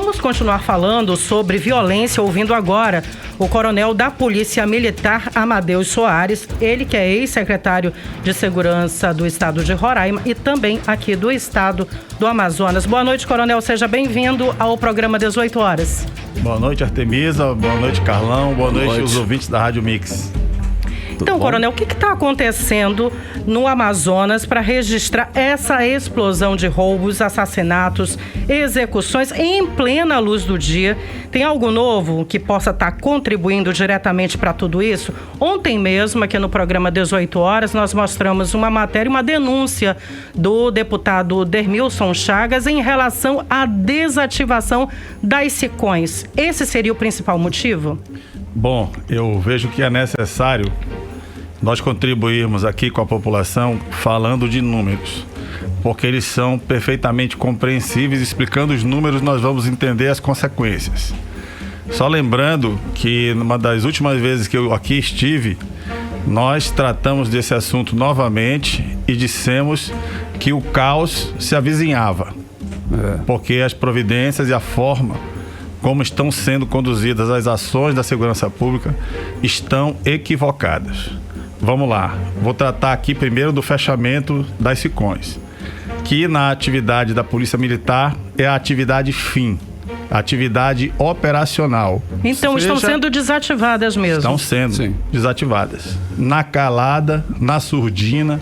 vamos continuar falando sobre violência, ouvindo agora o coronel da Polícia Militar, Amadeus Soares, ele que é ex-secretário de Segurança do Estado de Roraima e também aqui do Estado do Amazonas. Boa noite, coronel, seja bem-vindo ao programa 18 horas. Boa noite, Artemisa, boa noite, Carlão, boa noite aos ouvintes da Rádio Mix. Então, coronel, o que está acontecendo no Amazonas para registrar essa explosão de roubos, assassinatos, execuções em plena luz do dia? Tem algo novo que possa estar contribuindo diretamente para tudo isso? Ontem mesmo, aqui no programa 18 horas, nós mostramos uma matéria, uma denúncia do deputado Dermilson Chagas em relação à desativação das SICONs. Esse seria o principal motivo? Bom, eu vejo que é necessário nós contribuirmos aqui com a população falando de números, porque eles são perfeitamente compreensíveis. Explicando os números, nós vamos entender as consequências. Só lembrando que numa das últimas vezes que eu aqui estive, nós tratamos desse assunto novamente e dissemos que o caos se avizinhava, porque as providências e a forma como estão sendo conduzidas as ações da segurança pública estão equivocadas. Vamos lá, vou tratar aqui primeiro do fechamento das SICONs, que na atividade da Polícia Militar é a atividade fim, a atividade operacional. Então estão sendo desativadas mesmo? Estão sendo desativadas. Na calada, na surdina,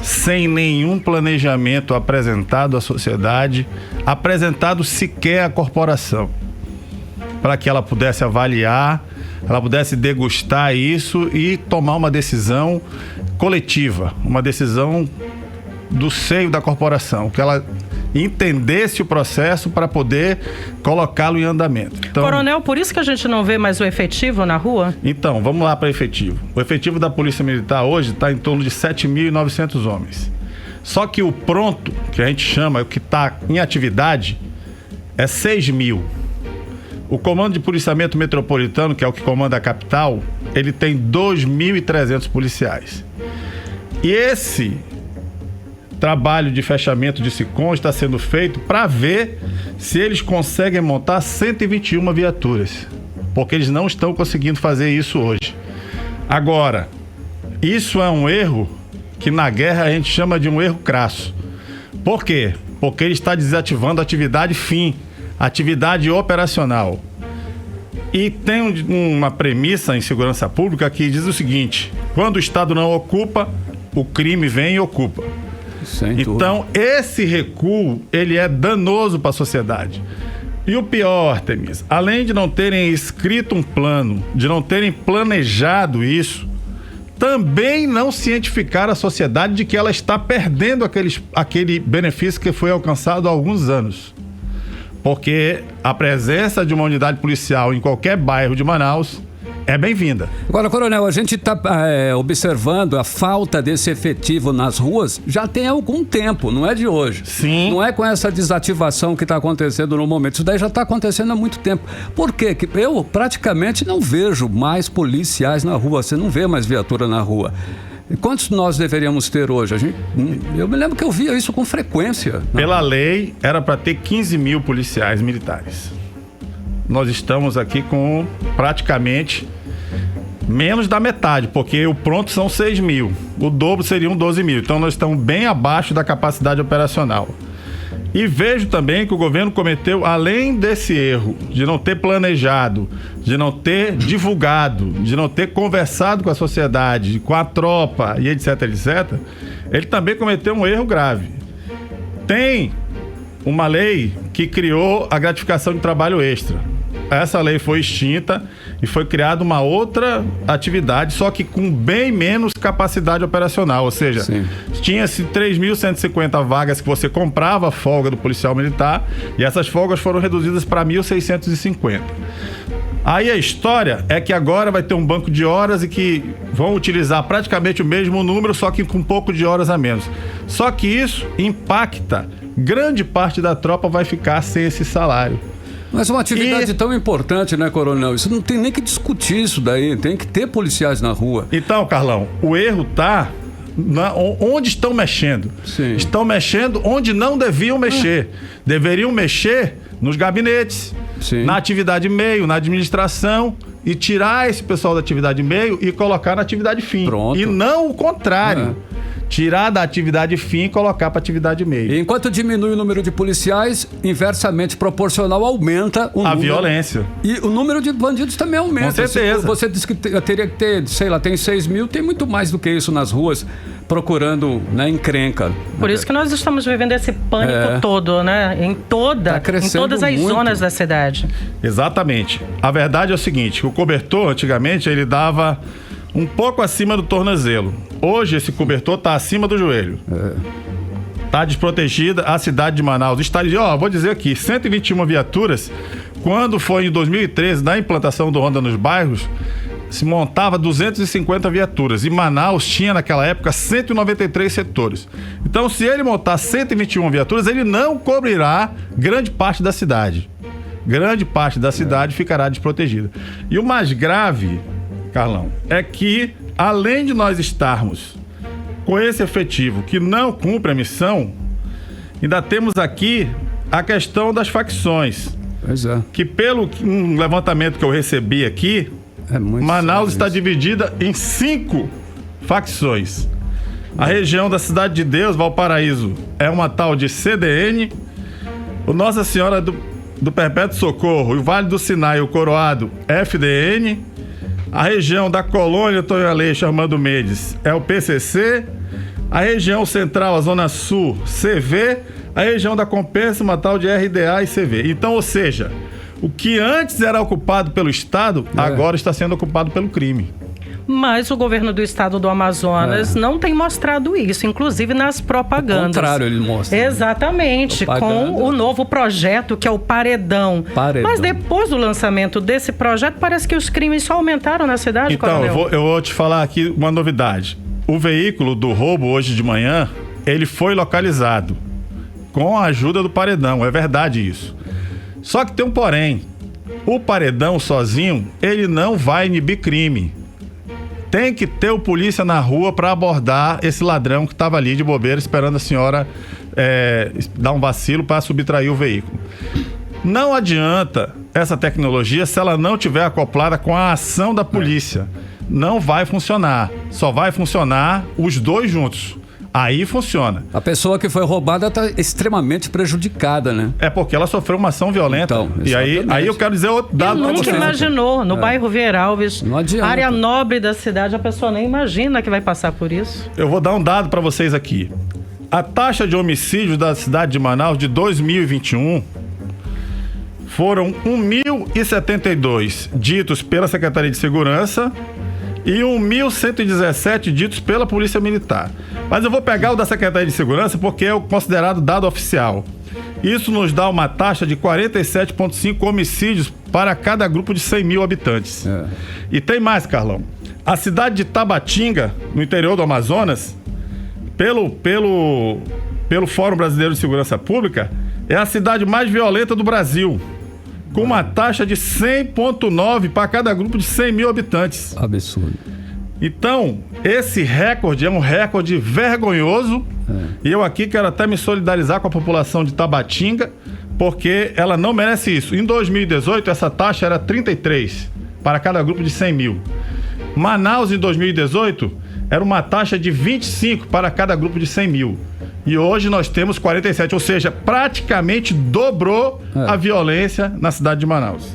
sem nenhum planejamento apresentado à sociedade, apresentado sequer à corporação, para que ela pudesse avaliar, ela pudesse degustar isso e tomar uma decisão coletiva, uma decisão do seio da corporação, que ela entendesse o processo para poder colocá-lo em andamento. Então, coronel, por isso que a gente não vê mais o efetivo na rua? Então, vamos lá para o efetivo. O efetivo da Polícia Militar hoje está em torno de 7.900 homens. Só que o pronto, que a gente chama, o que está em atividade, é 6.000. O Comando de Policiamento Metropolitano, que é o que comanda a capital, ele tem 2.300 policiais. E esse trabalho de fechamento de SICON está sendo feito para ver se eles conseguem montar 121 viaturas, porque eles não estão conseguindo fazer isso hoje. Agora, isso é um erro que na guerra a gente chama de um erro crasso. Por quê? Porque ele está desativando a atividade fim, atividade operacional. E tem uma premissa em segurança pública que diz o seguinte: quando o Estado não ocupa, o crime vem e ocupa. Então, esse recuo, ele é danoso para a sociedade. E o pior, Artemisa, além de não terem escrito um plano, de não terem planejado isso, também não cientificar a sociedade de que ela está perdendo aquele benefício que foi alcançado há alguns anos. Porque a presença de uma unidade policial em qualquer bairro de Manaus é bem-vinda. Agora, coronel, a gente está observando a falta desse efetivo nas ruas já tem algum tempo, não é de hoje. Sim. Não é com essa desativação que está acontecendo no momento. Isso daí já está acontecendo há muito tempo. Por quê? Que eu praticamente não vejo mais policiais na rua. Você não vê mais viatura na rua. E quantos nós deveríamos ter hoje? Eu me lembro que eu via isso com frequência. Pela lei, era para ter 15.000 policiais militares. Nós estamos aqui com praticamente menos da metade, porque o pronto são 6.000. O dobro seriam 12.000. Então nós estamos bem abaixo da capacidade operacional. E vejo também que o governo cometeu, além desse erro de não ter planejado, de não ter divulgado, de não ter conversado com a sociedade, com a tropa e etc, etc, ele também cometeu um erro grave. Tem uma lei que criou a gratificação de trabalho extra. Essa lei foi extinta e foi criada uma outra atividade, só que com bem menos capacidade operacional. Ou seja, tinha-se 3.150 vagas que você comprava a folga do policial militar e essas folgas foram reduzidas para 1.650. Aí a história é que agora vai ter um banco de horas e que vão utilizar praticamente o mesmo número, só que com um pouco de horas a menos. Só que isso impacta, grande parte da tropa vai ficar sem esse salário. Mas uma atividade tão importante, né, coronel? Isso não tem nem que discutir isso daí, tem que ter policiais na rua. Então, Carlão, o erro está onde estão mexendo. Estão mexendo onde não deviam mexer. Deveriam mexer nos gabinetes, Sim. na atividade meio, na administração, e tirar esse pessoal da atividade meio e colocar na atividade fim. Pronto. E não o contrário. Tirar da atividade fim e colocar para atividade meio. E enquanto diminui o número de policiais, inversamente proporcional aumenta o número. Violência. E o número de bandidos também aumenta. Com certeza. Você disse que teria que ter, sei lá, tem 6 mil, tem muito mais do que isso nas ruas, procurando, né, encrenca. Por isso que nós estamos vivendo esse pânico todo, né? Em todas as zonas da cidade. Exatamente. A verdade é o seguinte, o cobertor, antigamente, ele dava um pouco acima do tornozelo. Hoje, esse cobertor está acima do joelho. Está desprotegida a cidade de Manaus. Vou dizer aqui, 121 viaturas. Quando foi em 2013, na implantação do Ronda nos Bairros, se montava 250 viaturas. E Manaus tinha, naquela época, 193 setores. Então, se ele montar 121 viaturas, ele não cobrirá grande parte da cidade. Grande parte da cidade ficará desprotegida. E o mais grave, Carlão, é que, além de nós estarmos com esse efetivo que não cumpre a missão, ainda temos aqui a questão das facções. Pois é. Que pelo um levantamento que eu recebi aqui, Manaus está dividida em 5 facções. A região da Cidade de Deus, Valparaíso, é uma tal de CDN. O Nossa Senhora do Perpétuo Socorro, o Vale do Sinai, o Coroado, FDN. A região da Colônia Antônio Aleixo Armando Mendes é o PCC. A região central, a Zona Sul, CV. A região da Compensa, uma tal de RDA e CV. Então, ou seja, o que antes era ocupado pelo Estado, agora está sendo ocupado pelo crime. Mas o governo do estado do Amazonas não tem mostrado isso, inclusive nas propagandas. Ao contrário, ele mostra. Exatamente, com o novo projeto que é o Paredão. Mas depois do lançamento desse projeto, parece que os crimes só aumentaram na cidade, Então, eu vou te falar aqui uma novidade. O veículo do roubo hoje de manhã, ele foi localizado com a ajuda do Paredão, é verdade isso. Só que tem um porém. O Paredão sozinho, ele não vai inibir crime. Tem que ter o polícia na rua para abordar esse ladrão que estava ali de bobeira esperando a senhora dar um vacilo para subtrair o veículo. Não adianta essa tecnologia se ela não tiver acoplada com a ação da polícia. Não vai funcionar. Só vai funcionar os dois juntos. Aí funciona. A pessoa que foi roubada está extremamente prejudicada, né? É porque ela sofreu uma ação violenta. Então, e aí eu quero dizer outro dado para você. Nunca imaginou, no bairro Veralves, área nobre da cidade, a pessoa nem imagina que vai passar por isso. Eu vou dar um dado para vocês aqui. A taxa de homicídios da cidade de Manaus de 2021 foram 1.072 ditos pela Secretaria de Segurança e 1.117 ditos pela Polícia Militar. Mas eu vou pegar o da Secretaria de Segurança porque é o considerado dado oficial. Isso nos dá uma taxa de 47,5 homicídios para cada grupo de 100 mil habitantes. E tem mais, Carlão. A cidade de Tabatinga, no interior do Amazonas, pelo Fórum Brasileiro de Segurança Pública, é a cidade mais violenta do Brasil, com uma taxa de 100,9 para cada grupo de 100 mil habitantes. Absurdo. Então, esse recorde é um recorde vergonhoso. E eu aqui quero até me solidarizar com a população de Tabatinga, porque ela não merece isso. Em 2018, essa taxa era 33 para cada grupo de 100 mil. Manaus, em 2018, era uma taxa de 25 para cada grupo de 100 mil. E hoje nós temos 47, ou seja, praticamente dobrou a violência na cidade de Manaus.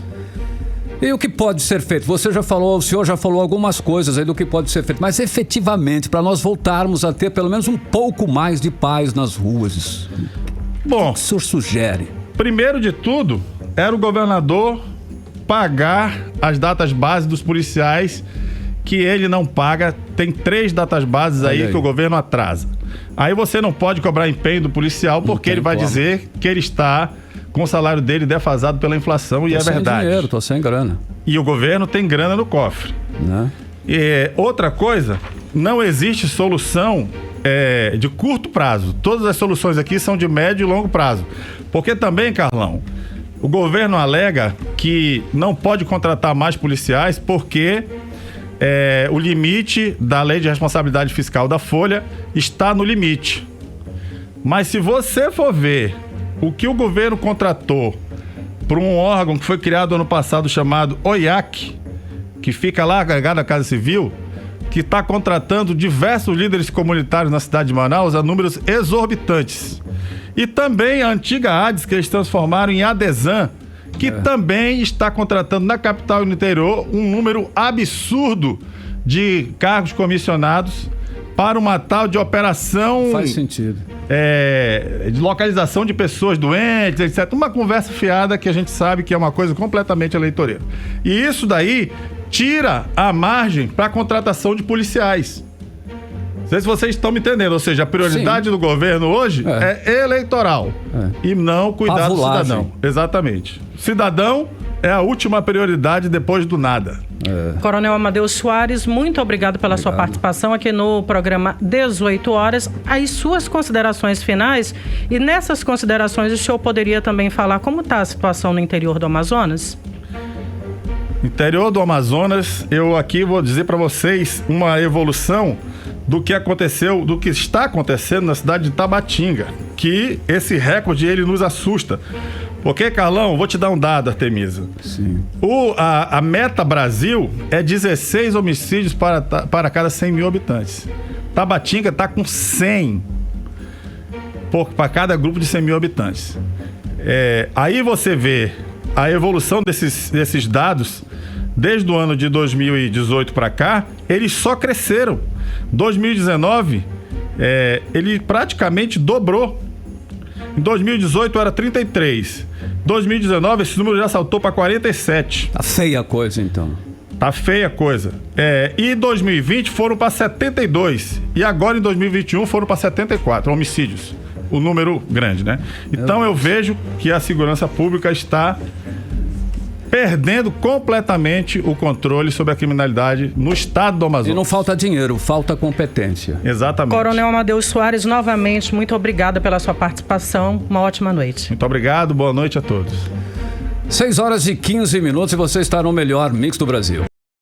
E o que pode ser feito? O senhor já falou algumas coisas aí do que pode ser feito, mas efetivamente, para nós voltarmos a ter pelo menos um pouco mais de paz nas ruas, bom, o que o senhor sugere? Primeiro de tudo, era o governador pagar as datas base dos policiais, que ele não paga. Tem 3 datas bases aí que o governo atrasa. Aí você não pode cobrar empenho do policial, porque ele vai dizer que ele está com o salário dele defasado pela inflação, e é verdade. Dinheiro, tô sem grana. E o governo tem grana no cofre. E outra coisa, não existe solução de curto prazo. Todas as soluções aqui são de médio e longo prazo. Porque também, Carlão, o governo alega que não pode contratar mais policiais porque o limite da Lei de Responsabilidade Fiscal da Folha está no limite. Mas se você for ver o que o governo contratou por um órgão que foi criado ano passado chamado OIAC, que fica lá agregado à Casa Civil, que está contratando diversos líderes comunitários na cidade de Manaus a números exorbitantes. E também a antiga ADES, que eles transformaram em ADESAN, que também está contratando na capital e no interior um número absurdo de cargos comissionados para uma tal de operação... Faz sentido. De localização de pessoas doentes, etc. Uma conversa fiada que a gente sabe que é uma coisa completamente eleitoreira. E isso daí tira a margem para a contratação de policiais. Não sei se vocês estão me entendendo. Ou seja, a prioridade do governo hoje é eleitoral e não cuidar do cidadão. Exatamente. Cidadão é a última prioridade depois do nada. Coronel Amadeu Soares, muito obrigado pela sua participação aqui no programa 18 horas. As suas considerações finais, e nessas considerações o senhor poderia também falar como está a situação no interior do Amazonas? Interior do Amazonas, eu aqui vou dizer para vocês uma evolução do que aconteceu, do que está acontecendo na cidade de Tabatinga, que esse recorde ele nos assusta. Porque, Carlão, vou te dar um dado, Artemisa. Sim. A meta Brasil é 16 homicídios para cada 100 mil habitantes. Tabatinga está com 100 para cada grupo de 100 mil habitantes. Aí você vê a evolução desses dados desde o ano de 2018 para cá, eles só cresceram. 2019, ele praticamente dobrou. Em 2018 era 33. Em 2019 esse número já saltou para 47. Tá feia a coisa, então. Tá feia a coisa. E em 2020 foram para 72. E agora em 2021 foram para 74 homicídios. O número grande, né? Então eu vejo que a segurança pública está perdendo completamente o controle sobre a criminalidade no estado do Amazonas. E não falta dinheiro, falta competência. Exatamente. Coronel Amadeu Soares, novamente, muito obrigada pela sua participação. Uma ótima noite. Muito obrigado, boa noite a todos. 6 horas e 15 minutos e você está no melhor mix do Brasil.